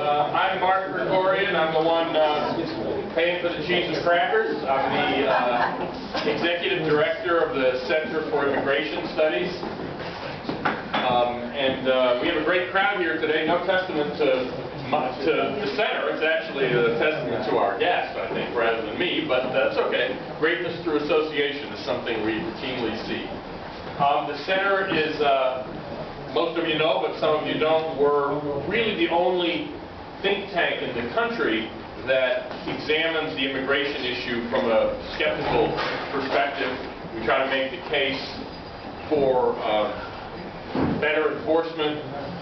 I'm Mark Gregorian. I'm the one paying for the cheese and crackers. I'm the executive director of the Center for Immigration Studies. We have a great crowd here today. No testament to the center. It's actually a testament to our guest, I think, rather than me, but that's okay. Greatness through association is something we routinely see. The center is, most of you know, but some of you don't, we're really the only think tank in the country that examines the immigration issue from a skeptical perspective. We try to make the case for better enforcement,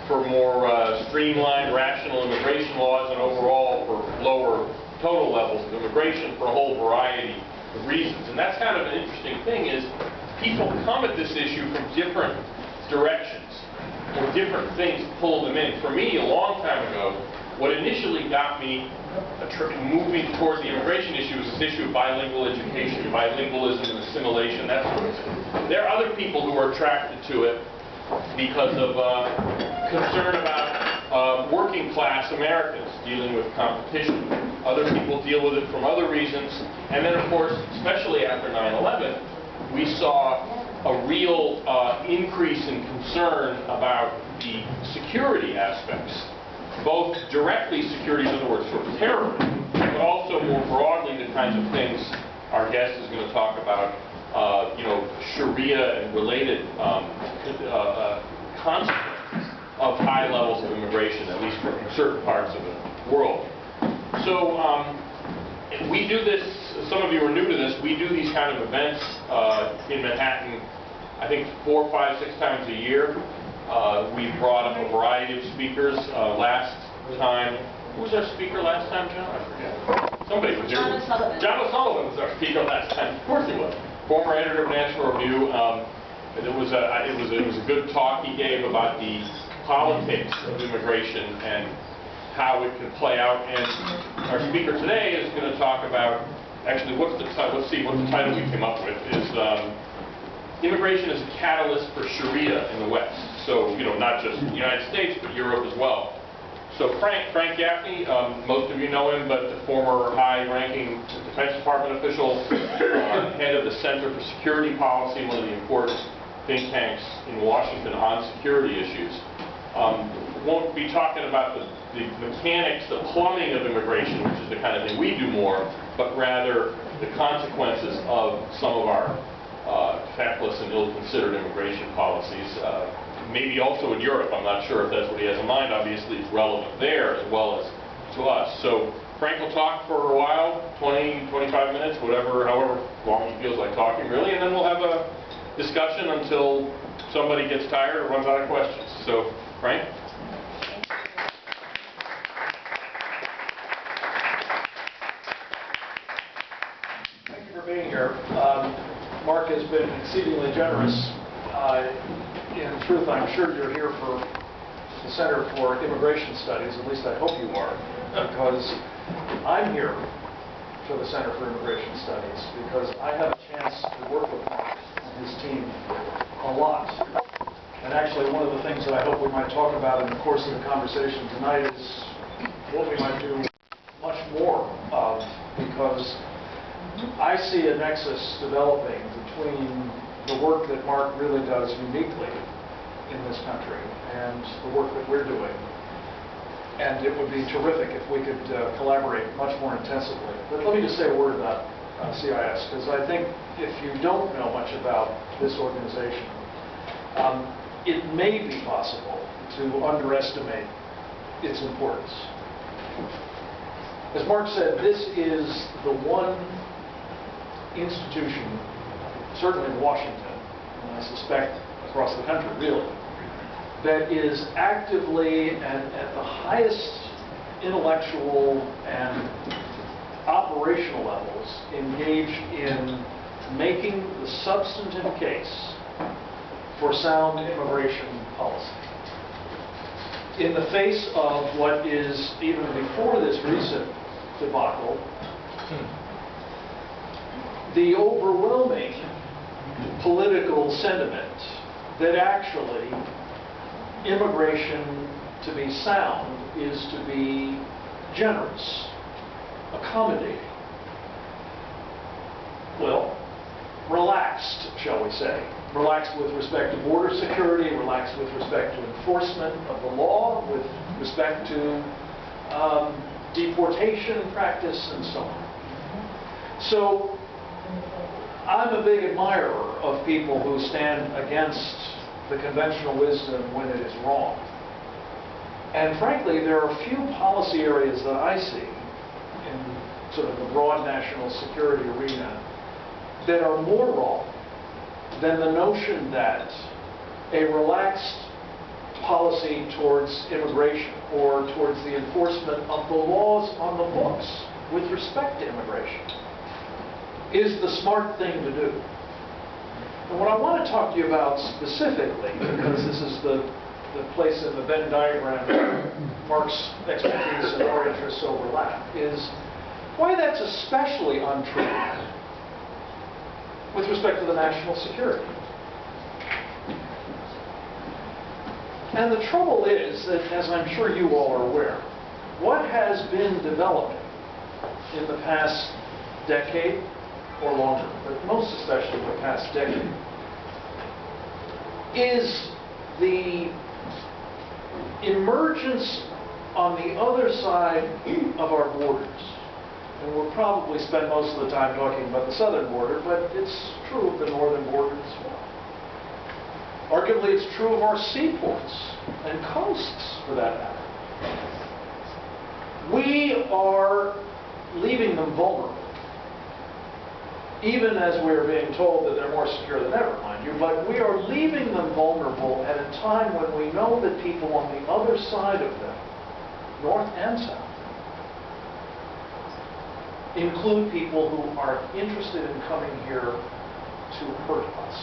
for more streamlined, rational immigration laws, and overall for lower total levels of immigration for a whole variety of reasons. And that's kind of an interesting thing, is people come at this issue from different directions, or different things pull them in. For me, a long time ago, what initially got me moving towards the immigration issue was this issue of bilingual education, bilingualism and assimilation, that sort of thing. There are other people who are attracted to it because of concern about working class Americans dealing with competition. Other people deal with it from other reasons. And then, of course, especially after 9/11, we saw a real increase in concern about the security aspects, both directly security, in other words, for terrorism, but also more broadly the kinds of things our guest is going to talk about, Shariah and related consequences of high levels of immigration, at least for certain parts of the world. So we do this, some of you are new to this, we do these kind of events in Manhattan, I think 4, 5, 6 times a year. We brought up a variety of speakers. Last time, who was our speaker last time, John? I forget. Somebody was here. John O'Sullivan. John O'Sullivan was our speaker last time. Of course he was. Former editor of National Review. It was a good talk he gave about the politics of immigration and how it could play out. And our speaker today is going to talk about, actually, what's the title we came up with is immigration is a catalyst for Shariah in the West. So, not just the United States, but Europe as well. So Frank Gaffney, most of you know him, but the former high-ranking Defense Department official, head of the Center for Security Policy, one of the important think tanks in Washington on security issues. Won't be talking about the mechanics, the plumbing of immigration, which is the kind of thing we do more, but rather the consequences of some of our feckless and ill-considered immigration policies. Maybe also in Europe. I'm not sure if that's what he has in mind. Obviously, it's relevant there as well as to us. So Frank will talk for a while, 20, 25 minutes, however long he feels like talking, really, and then we'll have a discussion until somebody gets tired or runs out of questions. So, Frank? Thank you for being here. Mark has been exceedingly generous. In truth, I'm sure you're here for the Center for Immigration Studies, at least I hope you are, because I'm here for the Center for Immigration Studies because I have a chance to work with Mark and his team a lot. And actually, one of the things that I hope we might talk about in the course of the conversation tonight is what we might do much more of, because I see a nexus developing between the work that Mark really does uniquely in this country and the work that we're doing. And it would be terrific if we could collaborate much more intensively. But let me just say a word about CIS, because I think if you don't know much about this organization, it may be possible to underestimate its importance. As Mark said, this is the one institution, certainly in Washington, and I suspect across the country really, that is actively and at the highest intellectual and operational levels engaged in making the substantive case for sound immigration policy. In the face of what is, even before this recent debacle, the overwhelming political sentiment that actually immigration to be sound is to be generous, accommodating, well, relaxed, shall we say. Relaxed with respect to border security, relaxed with respect to enforcement of the law, with respect to deportation practice, and so on. So, I'm a big admirer of people who stand against the conventional wisdom when it is wrong. And frankly, there are few policy areas that I see in sort of the broad national security arena that are more wrong than the notion that a relaxed policy towards immigration or towards the enforcement of the laws on the books with respect to immigration is the smart thing to do. And what I want to talk to you about specifically, because this is the place in the Venn diagram where Mark's expertise and our interests overlap, is why that's especially untrue with respect to the national security. And the trouble is that, as I'm sure you all are aware, what has been developing in the past decade or longer, but most especially the past decade, is the emergence on the other side of our borders. And we'll probably spend most of the time talking about the southern border, but it's true of the northern border as well. Arguably, it's true of our seaports and coasts, for that matter. We are leaving them vulnerable, even as we're being told that they're more secure than ever, mind you, but we are leaving them vulnerable at a time when we know that people on the other side of them, north and south, include people who are interested in coming here to hurt us.